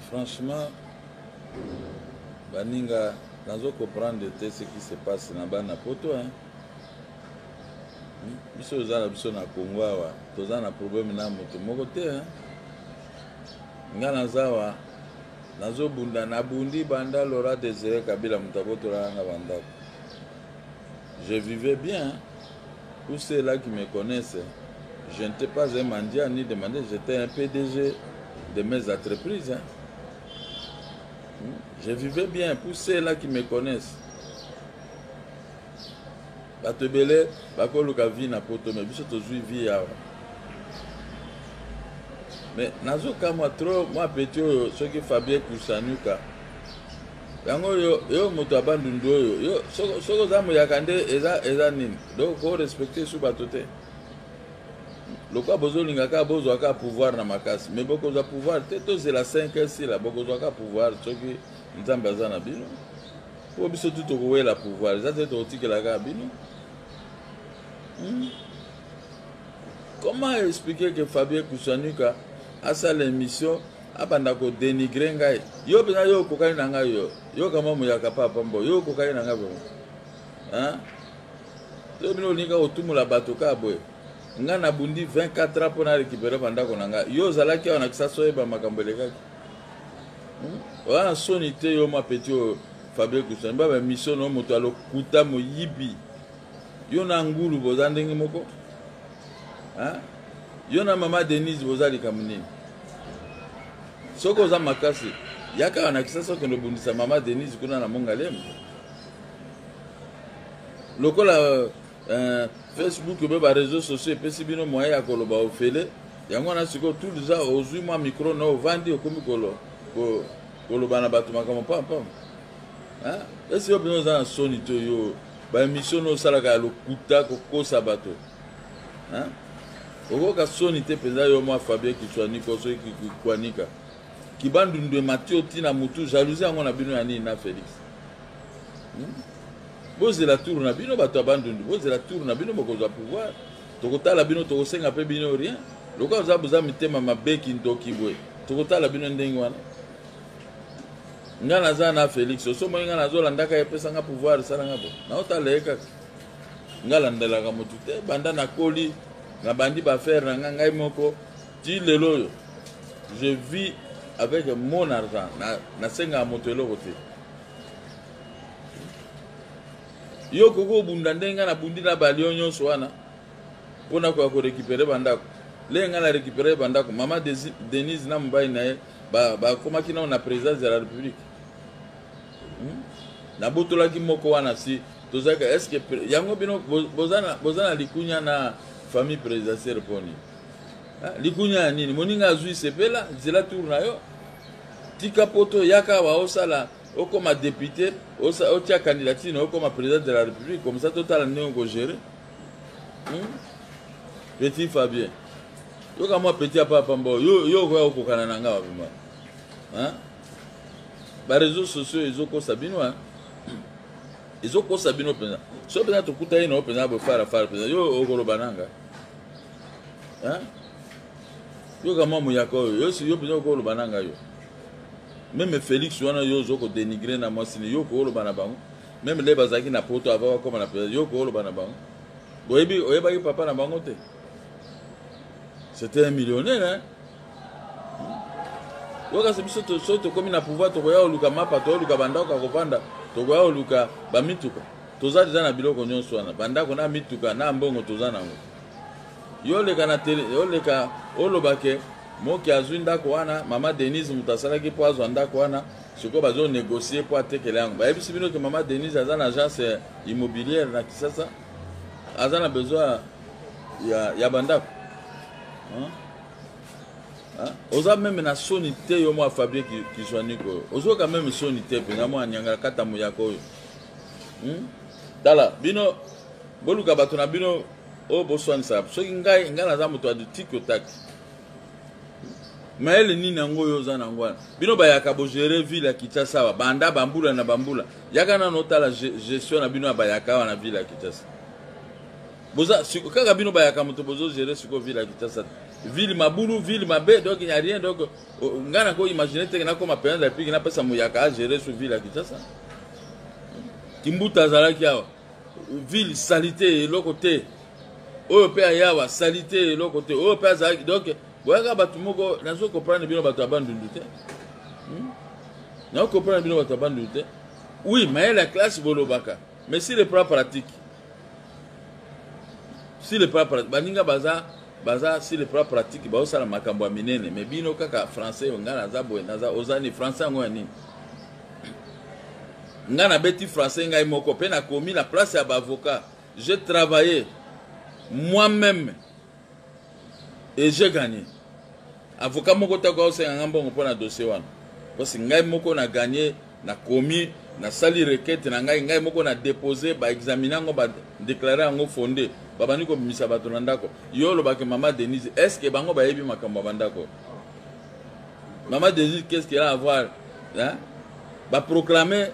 franchement, baninga, nazo comprendre ce qui se passe na bana poto, hein. Biso zana biso na Congo awa, toza na problème na moto moko te, hein. Nga nazawa, nazo bunda na bundi banda Laurent Désiré Kabila mutaboto la nga bandako. Je vivais bien, hein. Tous ceux-là qui me connaissent, je n'étais pas un mendiant ni demandé, j'étais un PDG de mes entreprises, hein. Je vivais bien, pour ceux-là qui me connaissent. Batebele, bakoluka vie na poto, mais biso tozui vie ya. Mais nazo kama trop, moi petit ce qui Fabien Kusanuka. Yango yo moto abandundu yo soko zamu yakande eza nini. Donc faut respecter sous batote. Lokwa bozo lingaka bozo aka pouvoir na makasi, mais boko za pouvoir teto c'est la 5 ici là boko zo aka pouvoir ce qui nzamba za na bino. Po biso tout ko la pouvoir, ça c'est otike la ka bino. Comment expliquer que Fabien Kusanuka a sa l'émission abanda ko dénigrer ngai yo pena yo kokani na ngai yo kama muyaka papa mbo yo kokani na ngai bo hein to bino linga otumula bato ka boye nga na bundi 24 ans pour na récupérer bandako na ngai yo zalaki ona kisa soyeba makambo lekaki wana sonité yo ma petit Fabien Kusanuka ba mission no moto alo kuta moyibi yo na ngulu bozandenge moko hein yo na mama Denise bozali kamunini soko za makasi yaka na kisasa ko no bundisa mama Denise kuna na mongalem lokola Facebook be ba réseaux sociaux pesi bino moya ya koloba ofele yango na siko tout ça ozui moi micro no vandi okomi ko koloba na bato makamo pam hein esi yo bino za soni to yo ba émission no salaka lokuta ko kosa bato hein okoka soni te peza yo moi Fabien Kusanuka so ki kwanika kibandundu Mathieu tina mutu jalousie yango na bino ya nini na Félix boze la tour na bino bato abandundu boze la tour na bino bokozwa pouvoir tokotala bino tokosenga pe bino rien lokola za buza mitema mabeki ndoki boye tokotala bino ndenge wana nga naza na Félix so mo nga nazo landaka epesa nga pouvoir sala nga bo na otala eka nga landelaka mutu te banda na koli na bandi ba faire na ngai moko ti lelo yo je vis avec mon argent na senga moto eloko te yo koko bunda ndenga na bundi na balio nyonso wana pona ko récupérer bandako lenga na récupérer bandako mama Denise na mbai na ba komaki na présidence de la République na botola ki moko wana si tozaka est-ce que yango bino bozana likunya na famille présidentielle poni likunya nini moninga azui sepela zela tour na yo tika poto yaka wa osala okoma député otia candidature okoma président de la République comme ça total ndenge ko gérer petit Fabien yo ka moi petit papa mbo yo ko okokana na nga wabima hein ba réseaux sociaux ezoko sabino hein ezoko sabino pena so pena to kuta ino pena bo fara pena yo okoloba nanga hein yo kama muyako yo si yo pena okoloba nanga yo même Félix wana yo zoko dénigrer na mwasini yo ko oloba na bango même les bazaki na poto ava comme na yo ko oloba na bango boyebi oyeba ki papa na bango te c'était un millionnaire hein yo ka sebiso to soto comme na pouvoir to koya oluka mapa to oluka bandako ko vanda to koya oluka ba mituka toza déjà na biloko nyonso wana bandako na mituka na mbongo toza nango yo leka na tele yo leka olobake moki azwi ndako wana mama Denise mutasalaki po azwa ndako wana siko bazo négocier po atekele yango bayebisi bino ke mama Denise aza na agence immobilière na Kisasa aza na besoin ya bandako oza même na soni te yo moi Fabien Kusanuka ozo quand même soni te pena mo anyanga kata muyako yo tala bino boluka bato na bino o boswanisa soki ngai naza moto adu TikTok maele nini nango yo za nango wana bino bayaka bo gérer ville ya Kinshasa banda bambula na bambula yaka na notala gestion na bino bayaka wana ville ya Kinshasa Boza siko kaka bino ba yakamoto bozo gérer siko ville à Kinshasa. Ville mabulu, ville mabe, donc il n'y a rien donc ngana ko imaginer te na ko ma président de la République na pesa moyaka gérer sur ville à Kinshasa. Kimbuta zalaki awa. Ville salité et l'autre côté. Oyo pe ayawa salité et l'autre côté. Oyo pe zalaki donc boyaka batu moko nazo comprendre bino batu abandundu te. Nazo comprendre bino batu abandundu te. Oui, mais la classe bolobaka. Mais si le plan pratique. Si le plan pratique, baninga baza si le plan pratique ba osala makambo ya minene mais bino kaka français ngana za boye naza ozani français ngo nini. Ngana beti français ngai moko pe na komi la place ya avocat. J'ai travaillé moi-même et j'ai gagné. Avocat moko ta ko osenga ngambongo pona dossier wana. Parce que ngai moko na gagné na komi na sali requête na ngai moko na déposer ba examiner ngo ba déclarer ngo fondé babani ko misa bato na ndako yo lo ba ke maman Denise est-ce que bango ba yebi makambo bandako maman Denise qu'est-ce qu'elle a à voir hein ba proclamer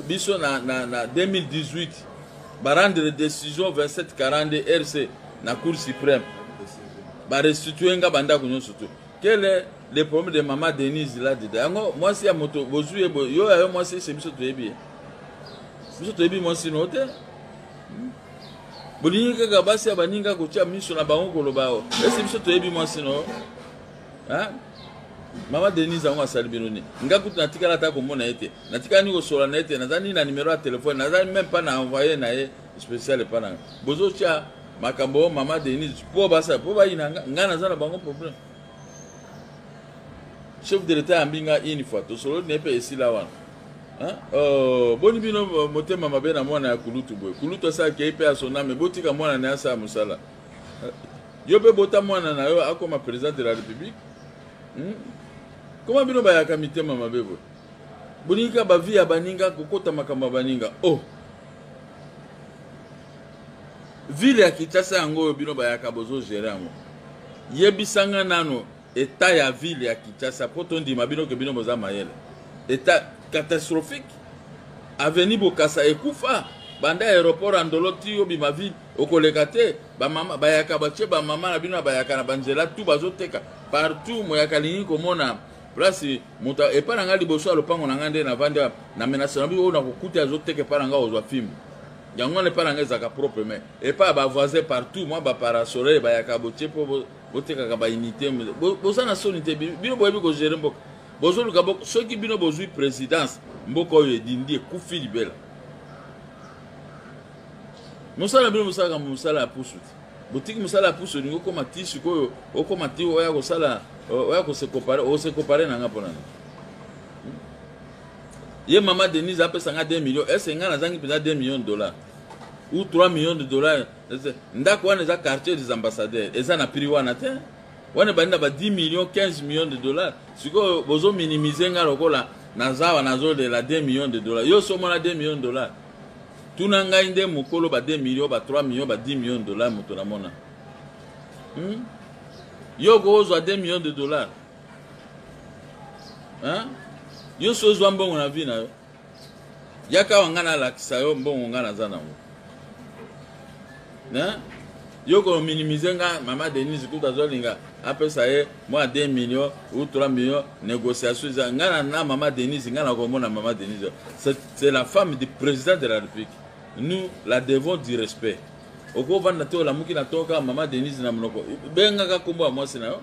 biso na 2018 ba rendre décision 2742 RC na cour suprême ba restituer nga bandako nyonso tout. Quel est le problème de maman Denise là-dedans? Moi, si à moto, yo, moi, c'est biso toyebi. Biso toyebi, moi, si note. Bolinga kabasi ya baninga kotia miso na bango kolobao. Est-ce biso toyebi, moi, si no? Hein? Maman Denise a asali binoni. Nga kutu natika la ta komona ete. Natika ni kosola na ete. Nazani na numéro de téléphone. Nazani même pas na envoyer na ye spécial pa na. Bozo tia makambo maman Denise. Po basa, po ba ina nga nazana bango problème. Chef de l'État ambinga une fois to solo nepe esi la wana hein boni bino motema mabe na mwana ya kulutu boy kulutu sa ke ipe asona me botika mwana na asa musala yo be bota mwana na yo akoma président de la République comment bino ba ya kamite mama bebo bonika ba via baninga kokota makamba baninga ville ya Kinshasa yango bino ba ya kabozo gérer yango yebisanga nano état ya ville ya Kinshasa potondi mabino ke bino boza mayele état catastrophique avenue Bokassa ekufa banda aéroport andoloti yo bima ville okolekate ba mama bayaka bache ba mama na bino bayaka na banzela tout bazoteka partout moyaka lingi komona place muta eparanga liboso alopango na ngande na vanda na menace na bino na kokuta azoteka paranga ozwa film yango ne paranga ezaka propre mais et pas ba voisin partout moi ba parasole bayaka boche po boteka ka ba unité boza na sonité bino boyebi ko gérer mboka bozo luka boko soki bino bozui présidence mboka oyo edindi ekufi libela musala bino musala musala ya pusu botiki musala ya pusu ningo koma tisu koyo okoma ti oya ko sala oya ko se comparer na ngapona ye maman Denise apesa nga 2 millions est-ce nga nazangi pesa 2 millions de dollars ou 3 millions de dollars ndako wana za quartier des ambassadeurs eza na prix wana te wana banda ba 10 millions 15 millions de dollars siko bozo minimiser nga lokola nazawa nazo de la 2 millions de dollars yo so mona 2 millions de dollars tuna nga inde mukolo ba 2 millions ba 3 millions ba 10 millions de dollars moto na mona yo gozo 2 millions de dollars hein yo so zo mbongo na vie na yo yaka wangana la kisayo mbongo ngana za nango hein yo ko minimiser nga maman Denise kuta zolinga apesa ye moi 2 millions ou 3 millions négociation za ngana na maman Denise ngana ko mona maman Denise c'est la femme du président de la République nous la devons du respect oko vanda to la muki na toka maman Denise na mnoko benga ka kombo moi sina yo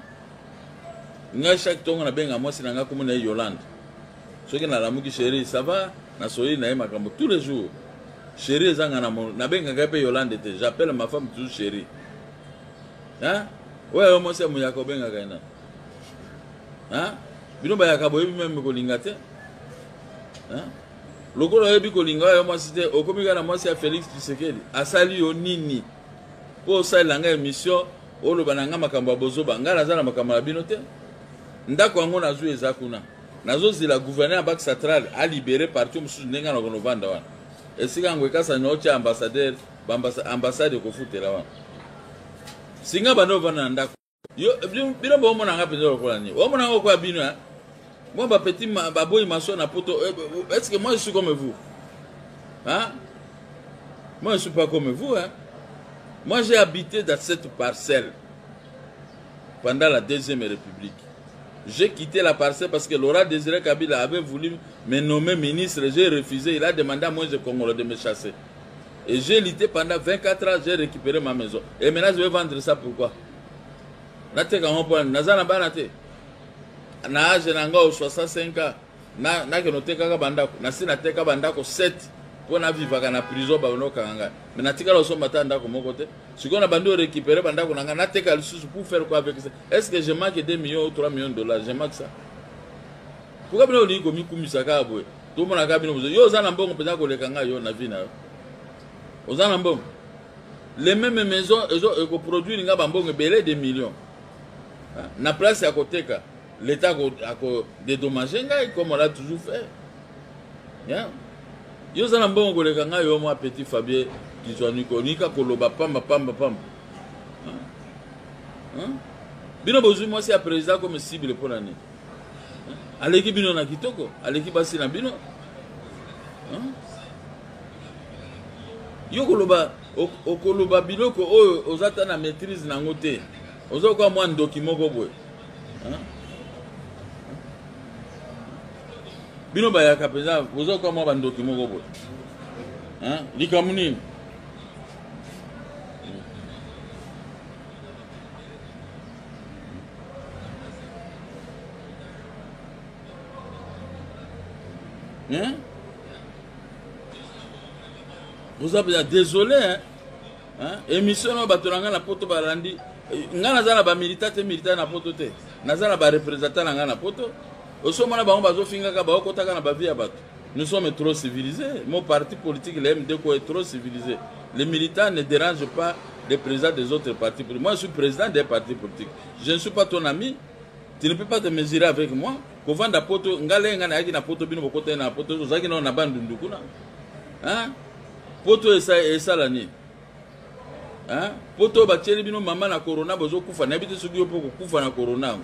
nga chaque tongo na benga moi sina nga komona Yolande soki na la muki chérie ça va na soyi na makambo tous les jours chérie zanga na benga ka pe Yolande te j'appelle ma femme toujours chérie hein ouais moi c'est mon yako benga ka ina hein bino ba yaka boyebi même ko lingate hein lokolo yebi ko linga yo moi c'était okomika na moi c'est Félix Tshisekedi asali yo nini po sala nga émission olo bananga makambo bozo bangala za na makambo ya bino te ndako ngo na zu ezakuna nazo zila gouverneur Banque centrale a libéré partout musu ndenga na kono vanda wana esika ngweka sa nocha ambassadeur ambassade ko futela wana singa bano vana ndako yo bino bo mona ngape ndo ko ni o mona ko bino hein moi ba petit baboy maso na poto est-ce que moi je suis comme vous hein Moi, je ne suis pas comme vous. Hein. Moi, j'ai habité dans cette parcelle pendant la Deuxième République. J'ai quitté la parcelle parce que Laurent Désiré Kabila avait voulu me nommer ministre. J'ai refusé. Il a demandé à moi de Congolais de me chasser. Et j'ai lutté pendant 24 ans. J'ai récupéré ma maison. Et maintenant, je vais vendre ça pourquoi? Je suis en 65 ans. Je 7 pour vivre en prison. Mais je si on a récupéré pour faire quoi avec ça? Est-ce que je manque 2 millions ou 3 millions de dollars? Je manque ça. Pourquoi vous avez dit que tout le monde a dit les mêmes maisons, ils produisent des millions. Na place à côté, l'État a dédommagé, comme on l'a toujours fait. Yo zana mbongo le kanga yo moi petit Fabien qui soit nika koloba pamba. Bino bozu moi c'est président comme cible pour l'année. Aleki bino na kitoko, aleki basi na bino. Yo koloba okoloba bino ko ozata na maîtrise na ngote. Ozo kwa moi document ko boy. Bino ba ya kapeza ozo kwa moi ba document ko boy. Likamuni. Vous avez désolé, émission no batolanga na poto barandi ngana zala ba militant na poto te nazala ba représentant na poto osomona bango bazo finga ka ba okotaka na ba via bato. Nous sommes trop civilisés. Mon parti politique, le MDCO, est trop civilisé. Les militants ne dérangent pas les présidents des autres partis politiques. Moi, je suis président des partis politiques. Je ne suis pas ton ami. Tu ne peux pas te mesurer avec moi. Poto, poto esa lani. Poto bacheli bino mama na corona bozo kufa na bité sugi opoko kufa na corona.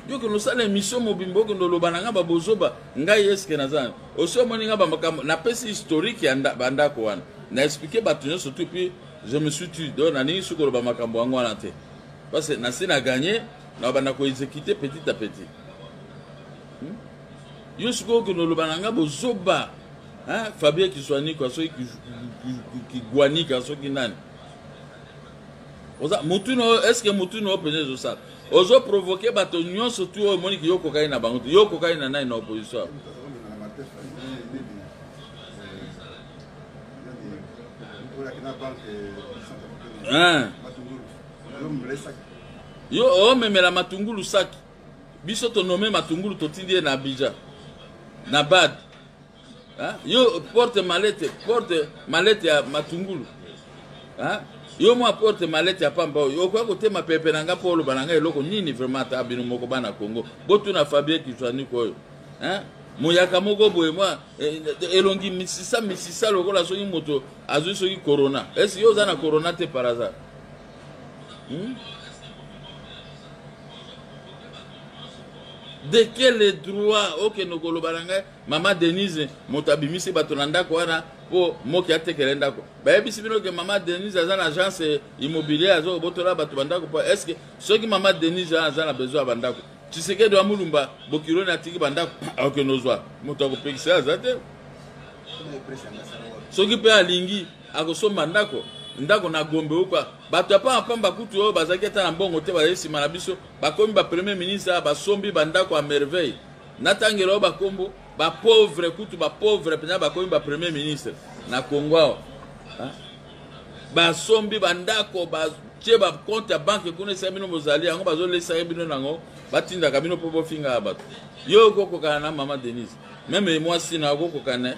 Yo que nous salons émission mobimbo que nous lobananga ba bozoba ngai eske nazana. Oso moninga ba makam na pesi historique ya banda ko wana. Na expliquer batunyo surtout puis je me suis tué donc na ningi suko ba makambo wangu wana te. Parce que na sina gagné na banda ko exécuter petit à petit. Yo suko que nous lobananga bozoba. Fabien qui soit ni quoi qui guani quoi qui nani. Mutuno est-ce que mutuno peut ça? Ozo provoquer bato nyon surtout au moni ki yo kokaina bango yo kokaina na ina opposition. Yo o memela matungulu saki. Biso to nommé matungulu to tindie na Abidjan. Na Bad. Yo porte malette ya matungulu. Yo mo apporte malette ya pamba yo kwa kote ma pepe nanga polo bananga eloko nini vraiment ta bino moko bana Congo botu na Fabien qui soit ni koyo moyaka moko boye moi elongi misisa lokola soki moto azui soki corona est-ce yo za na corona te par hasard de quel droit ok nokolo bananga mama Denise motabimisi batonanda ko wana po moki atekele ndako bayebisi bino ke mama Denise aza na agence immobilière azo botola bato bandako po est-ce que soki mama Denise aza na besoin bandako Tshisekedi wa mulumba bokiro na tiki bandako ok nozwa moto akopekisa aza te soki pe alingi akosomba ndako na Gombe ukwa bato apa pamba kutu oyo bazaki ata na mbongo te bayesi na biso bakomi ba premier ministre basombi bandako a merveille natangelo bakombo ba pauvre kutu ba pauvre pena bakomi ba premier ministre na Congo basombi bandako ba tie ba compte ya banque kuna sa bino bozali yango bazolesa bino nango batinda ka bino popo finga bato yo koko kana mama Denise même moi si na koko kana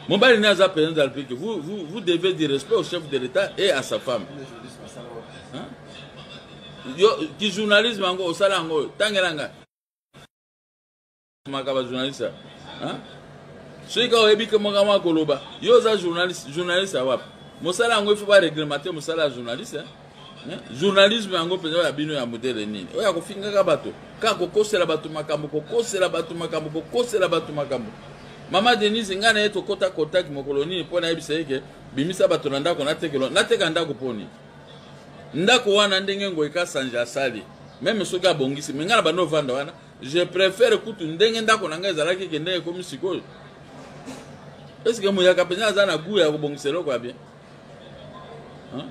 mon bali n'a président de la République. Vous devez dire respect au chef de l'État et à sa femme. Qui journalisme au salango, tangelanga. Makaba journaliste. Ceux qui ont émis que mon gamin koloba, yo za journaliste à wap. Mon salango il faut pas réglementer mon salaire journaliste. Journalisme ango pena ya bino ya modèle nini. Oya ko finga ka bato. Ka ko kosela bato makambo ko kosela bato makambo ko kosela bato makambo. Maman Denise ngana eto kota contact mokoloni pona yebiseke bimisa bato na ndako nateka ndako poni. Ndako wana ndenge ngoika sanja sali. Même soki abongisi mais ngana bano vanda wana, je préfère kutu ndenge ndako na ngai ezalaki kende komi sikoyo. Est-ce que moyaka penya aza na goût ya kobongiselo kwa bien? Hein?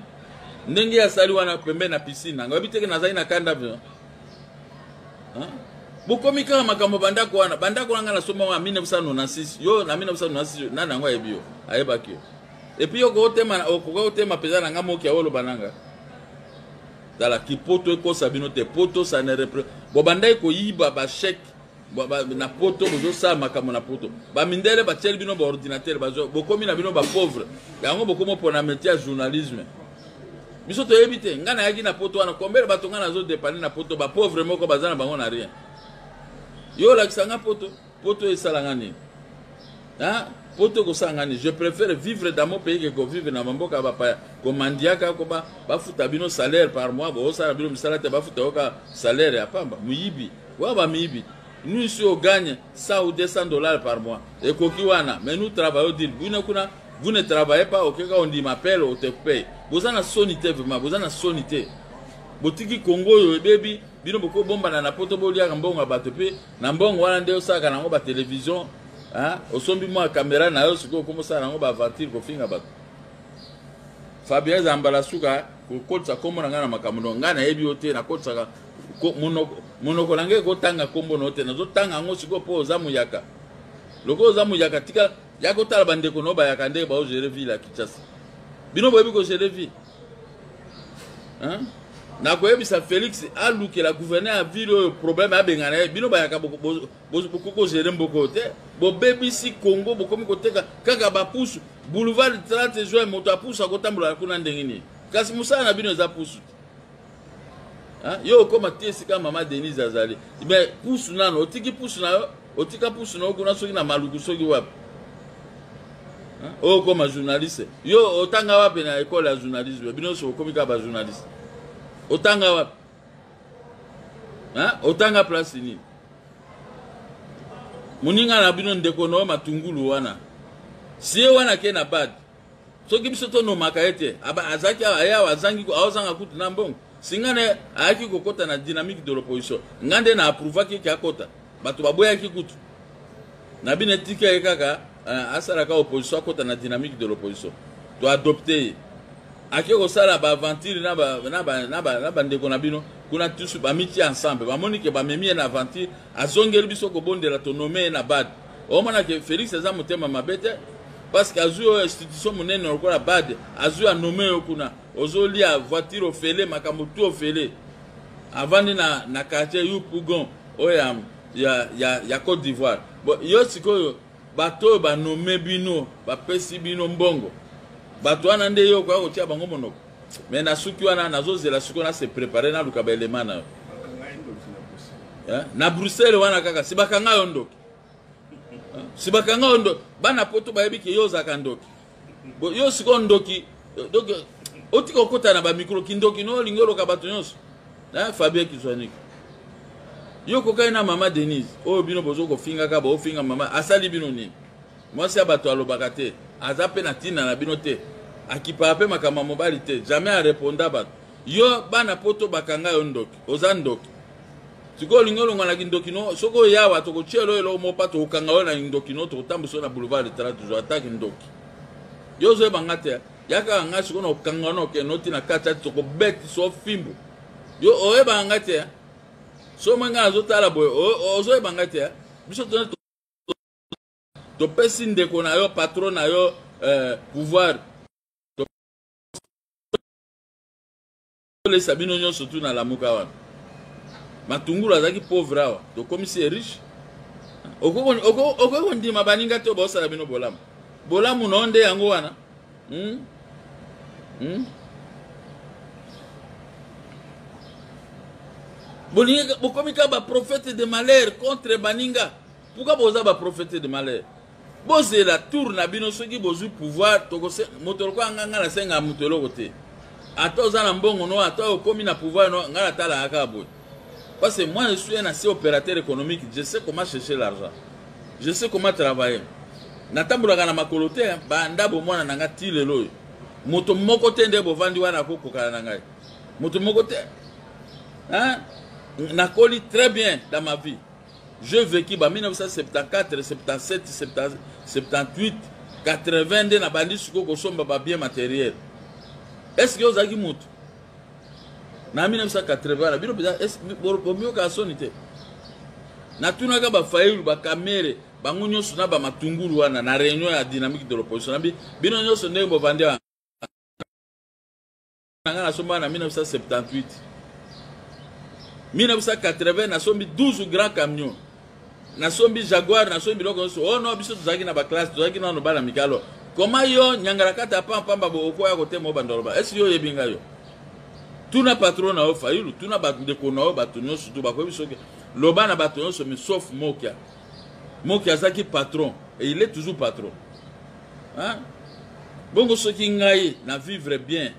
Ndenge ya sali wana pembe na piscine ngabi teke nazali na kanda bien. Hein? Bokomi kaka makambo bandako wana nga na soma wa 1996 yo na 1996 nana ngo ebio ayebaki. Et puis yo ko tema peza na ngamo ki awolo bananga. Dala ki poto ko sabino te poto ça ne repre. Bo bandai ko yiba ba chèque na poto bozo sa makambo na poto. Ba mindele ba tsheli bino ba ordinateur bazo bokomi na bino ba pauvre. Yango bokomo pona métier journalisme. Biso to yebite ngana yaki na poto wana kombele bato ngana zo dépanner na poto ba pauvre moko bazana bango na rien. Yo la kisanga poto esalanga ni. Hein? Poto ko sangani, je préfère vivre dans mon pays que vivre na mamboka ba pa ko mandiaka ko ba futa bino salaire par mois, bo sala bino misala te ba futa oka salaire ya pamba, muyibi. Wa ba muyibi. Nous ici on gagne 100 ou 200 dollars par mois. Et kokiwana, mais nous travaillons dire, vous ne travaillez pas, ok, quand on dit m'appelle, on te paye. Vous en avez sonité vraiment, vous en avez sonité. Botiki Congo yo baby bino boko bomba na poto bolia ngambonga bato pe na mbongo wana ndio saka na ngo ba télévision hein osombi mo caméra na yo siko komo sa na ngo ba aventure ko finga bato Fabien Zambala suka ko kotsa komo na ngana makamuno ngana yebi ote na kotsa ka monoko lange ko tanga kombo no te na zo tanga ngo siko po za muyaka loko za muyaka tika yako tala bandeko no ba yakande ba o gérer ville à Kinshasa bino boyebi ko gérer ville hein. Na koyebisa Félix aluke la gouverneur a vu le problème a bengana bino bayaka boko gérer mboko te bo BBC Congo bokomi koteka kaka ba pousse boulevard 30 juin moto pousse akotambola kuna ndengini kasi musana na bino za pousse hein yo koma tesi kama Maman Denise azali mais pousse nano otiki pousse na yo otika pousse na kuna soki na maluku soki wapi hein o koma journaliste yo otanga wapi na école ya journalisme bino so komi ka ba journaliste otanga wapi hein otanga place ni muninga na bino ndeko no matungulu wana sie wana ke na bad soki biso to no makaete aba azaki aya wazangi ko awazanga kutu na mbongo singane ayaki kokota na dynamique de l'opposition ngande na approuva ki akota bato baboya ki kutu na bine tika kaka asala ka opposition akota na dynamique de l'opposition to adopter ake ko sala ba aventure na ba ndeko na bino kuna tous ba miti ensemble ba monike ba memi na aventure azongeli biso ko bondela to nommer na bad o mona ke Félix eza motema mabete parce que azu institution monene okola bad azu a nommer kuna ozoli a voiture ofele makambo tout ofele avandi na quartier Yopougon oya ya Côte d'Ivoire bon yo sikoyo bato ba nommer bino ba pesi bino mbongo bato wana nde yo kwa kotia bango monoko mais na suki wana nazozela suki wana se préparer na luka ba elemana na Bruxelles wana kaka sibakanga yo ndoki sibakanga yo ndoki bana poto bayebi ke yo zaka ndoki bo yo siko ndoki donc otiko kota na ba micro kindoki no lingolo ka bato nyonso na Fabien Kiswanik yo kokai na Maman Denise o bino bozo ko finga ka bo finga mama asali bino ni moi c'est bato alobaka te azape na tina na bino te akipa ape makama mobali te jamais a réponda bato yo bana poto bakanga yo ndoki oza ndoki siko lingolo ngala kindoki no soko yawa to ko chelo elo mo pato okanga yo na ndoki no to tambuso na boulevard de 30 jours attaque ndoki yo zo banga te yaka nga siko no kanga no ke noti na kata to ko beti so fimbo yo oye banga te so manga zo tala boy ozo banga te biso to pesi ndeko na yo patron na yo pouvoir les sabino nyo surtout na la mukawa matungulu azaki pauvre awa to commissaire riche okoko ndima baninga to bosa bino bolamu no nde yango wana bolinga bokomika ba prophète de malheur contre baninga pourquoi boza ba prophète de malheur boze la tour na bino soki bozu pouvoir tokose motolo kwa nganga na senga motolo kote atoza na mbongo no ato komi na pouvoir no ngala tala akabo parce que moi je suis un assez opérateur économique, je sais comment chercher l'argent, je sais comment travailler natambolaka na makolo te banda bomwana na nga ti lelo oyo moto moko te nde bovandi wana akokokana na ngai moto moko te nakoli très bien dans ma vie. Je vécu en 1974, 77, 78, 80 nde na bandi siko kosomba ba bien matériel. Est-ce que ozaki mutu na 1980 na bino peza bomio ka sonite na tunaka ba failu ba kamere bango nyonso na ba matungulu wana na réunion ya dynamique de l'opposition na bino nyonso ndenge bovandi na somba na 1978 1980 na sombi 12 grands camions na sombi Jaguar na sombi loko nyonso oh non biso tozaki na ba classe tozaki na no bana mikalo comment yo nyangara kata pamba bo okoya kote mo bandoloba est-ce yo yebinga yo tuna patron na ofailu tuna ba ndeko na ba tunyo surtout ba ko biso ke loba na ba tunyo so mais sauf Mokia zaki patron et il est toujours patron hein bongo soki ngai na vivre bien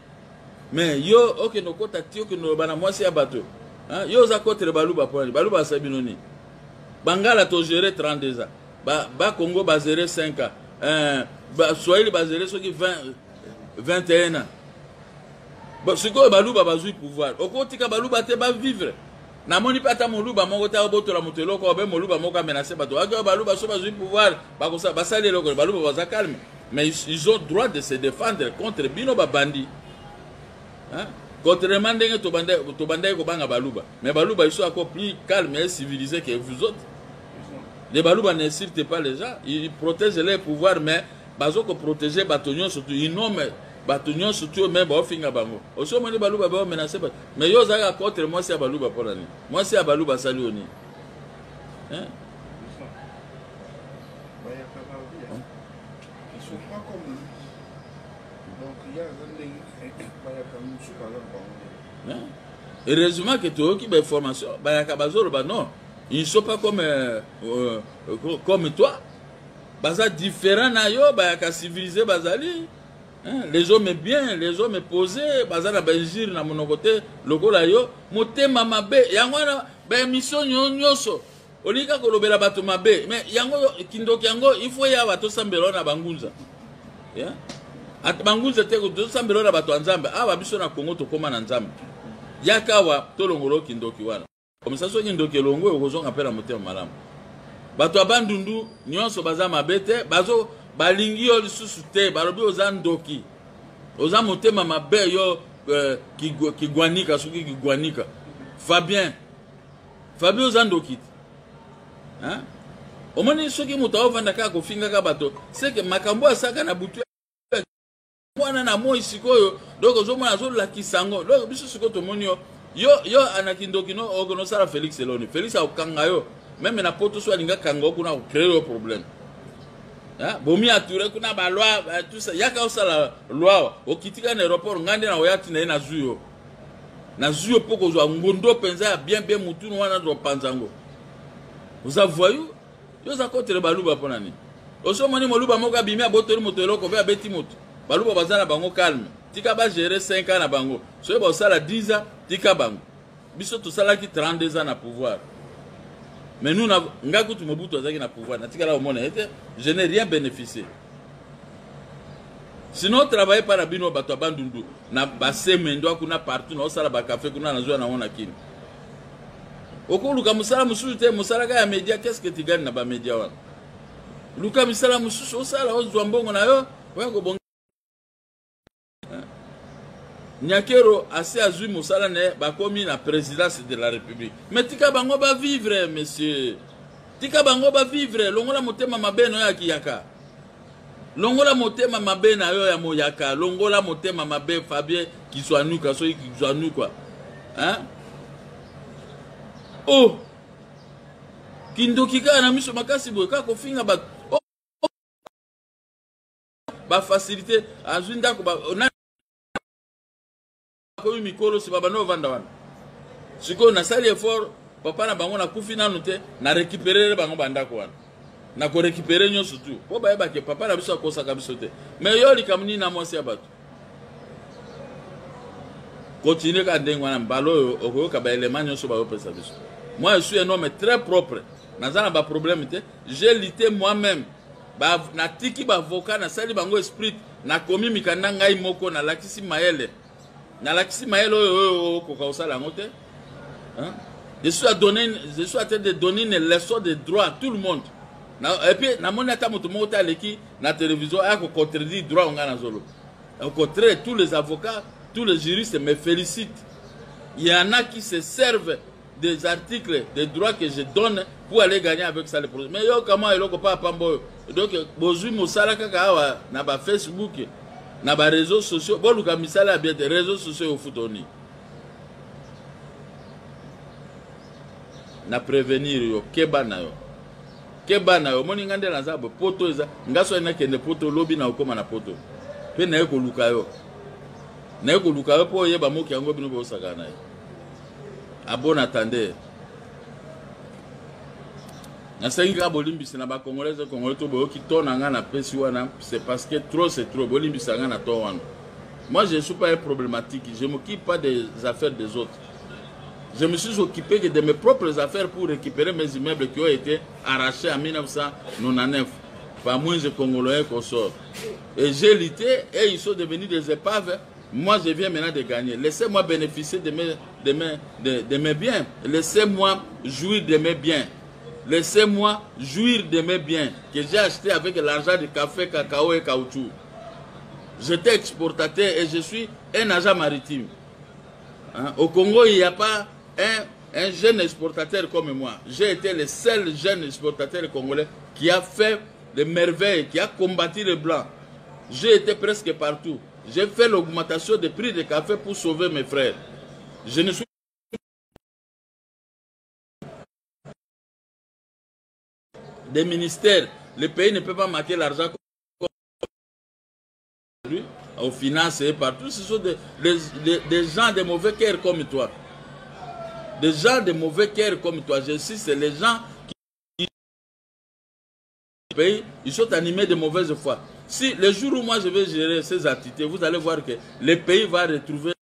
mais yo ok no kota tio que no bana mwasi ya bato hein yo za kotre baluba point baluba sabinoni Bangala to gérer 32 ans ba Congo ba gérer 5 ans ba Swahili ba gérer soki 21 ans ba siko baluba bazui pouvoir okotika baluba te ba vivre na moni pata moluba moko ta boto la motelo ko be moluba moko menacer bato ak baluba so bazui pouvoir ba ko sa basale loko baluba baza calme mais ils ont droit de se défendre contre bino ba bandi hein contrairement ndenge to bandai ko banga baluba mais baluba ils sont encore plus calmes et civilisés que vous autres. Les baluba n'insultent pas les gens, ils protègent les pouvoirs mais bazo ko protéger batonyo surtout ils nomment batonyo surtout même ba ofinga bango oso moni baluba ba menacer mais yo zaka contre moi c'est baluba pour l'année moi c'est baluba salioni hein ils sont pas comme lui donc il y a heureusement que tu as une formation non ils ne sont pas comme toi baza différent na yo bayaka civilisé bazali les hommes bien les hommes posés baza na benjir na monokote lokola yo motema mabe yango na ba mission nyonso olika kolobela bato mabe mais yango kindoki yango il faut ya bato sambelo na bangunza yeah at bangunza te ko sambelo na bato nzambe aba biso na Congo to koma na nzambe yakawa to longolo kindoki wana comme ça so kindoki longo okozonga apela motema malamu bato abandundu nyonso baza mabete bazo balingi yo lisusu te balobi oza ndoki oza motema mabe yo kigwanika soki kigwanika Fabien oza ndoki hein omoni soki moto avanda kaka kofinga bato c'est que makambo asaka na butu mwana na moi sikoyo donc ozomona azola kisango donc biso sikoyo tomoni yo anakindoki no ogono sala Félix Eloni Félix akanga yo même na poto so alinga kanga kuna créer un problème hein bomi ature kuna ba loi tout ça yaka osala loi okitika na aéroport ngande na oyati na zuyo poko zo ngondo penza bien mutunu wana do panzango vous voyez yo za kotere baluba ponani osomoni moluba moka bimi abotori motelo ko ba beti moto baluba bazana bango calme tika ba gérer 5 ans na bango so ba sala 10 ans tika bango biso to sala ki 32 ans na pouvoir mais nous ngaku tu mobutu azaki na pouvoir na tika la omona était je n'ai rien bénéficié sinon travailler par abino bato bandundu na basemendo kuna partout na sala ba café kuna na zo na ona kini okoluka musala mususu te musala ka ya media qu'est-ce que tu gagnes na ba media wana luka misala mususu osala ozwa mbongo na yo wako Nyakero assez azui musala ne bakomi na présidence de la République mais tika bango ba vivre monsieur tika bango ba vivre longola motema mabeno ya kiyaka longola motema mabena yo ya moyaka longola motema mabe Fabien Kiswanuka so Kiswanuka hein oh kindoki ka na miso makasi boye ka kofinga ba facilité azui ndako ba ko mikolo si baba no vanda wana siko na sali effort papa na bango na kufi nanu te na récupérer bango bandako wana na ko récupérer nyo surtout po ba yeba ke papa na biso akosa ka biso te mais yo likamni na mwasi ya bato continuer ka ndengo na mbalo okoyoka ba élément nyo so ba yopesa biso moi je suis un homme très propre nazana ba problème te j'ai lutté moi-même na tiki ba avocat na sali bango esprit na komi mikanda ngai moko na lakisi mayele oyo ko kausala ngote hein. Je suis en train de donner une leçon de droit à tout le monde. Et puis, na moni ata moto moko taleki na télévision a ko contredire droit on na zolo. Au contraire, tous les avocats, tous les juristes me félicitent. Il y en a qui se servent des articles de droit que je donne pour aller gagner avec ça le projet. Mais yo comment il ko pas pambo. Donc bozui mosala kaka awa na ba Facebook, na ba réseaux sociaux, boluka misala bien des réseaux sociaux au futoni. Na prévenir yo keba na yo moni ngande na za poto eza ngaso ina kende poto lobi na okoma na poto pe na ko luka yo po yeba moki yango bino bo sakana ye a bon attendez na senga bolimbisi na ba congolais to bo ki tona nga na pesi wana c'est parce que trop c'est trop bolimbisa nga na to wana. Moi je suis pas un problématique, je m'occupe pas des affaires des autres. Je me suis occupé de mes propres affaires pour récupérer mes immeubles qui ont été arrachés en 1999 par moins de Congolais qu'on sort. Et j'ai lutté et ils sont devenus des épaves. Moi, je viens maintenant de gagner. Laissez-moi bénéficier de mes biens. Laissez-moi jouir de mes biens. Laissez-moi jouir de mes biens que j'ai achetés avec l'argent de café, cacao et caoutchouc. J'étais exportateur et je suis un agent maritime. Hein? Au Congo, il n'y a pas un jeune exportateur comme moi. J'ai été le seul jeune exportateur congolais qui a fait des merveilles, qui a combattu les Blancs. J'ai été presque partout. J'ai fait l'augmentation des prix de café pour sauver mes frères. Je ne suis des ministères. Le pays ne peut pas marquer l'argent aux finances et partout. Ce sont des gens de mauvais cœur comme toi. Des gens de mauvais cœur comme toi. Je sais, c'est les gens qui pays, ils sont animés de mauvaise foi. Si le jour où moi je vais gérer ces activités, vous allez voir que le pays va retrouver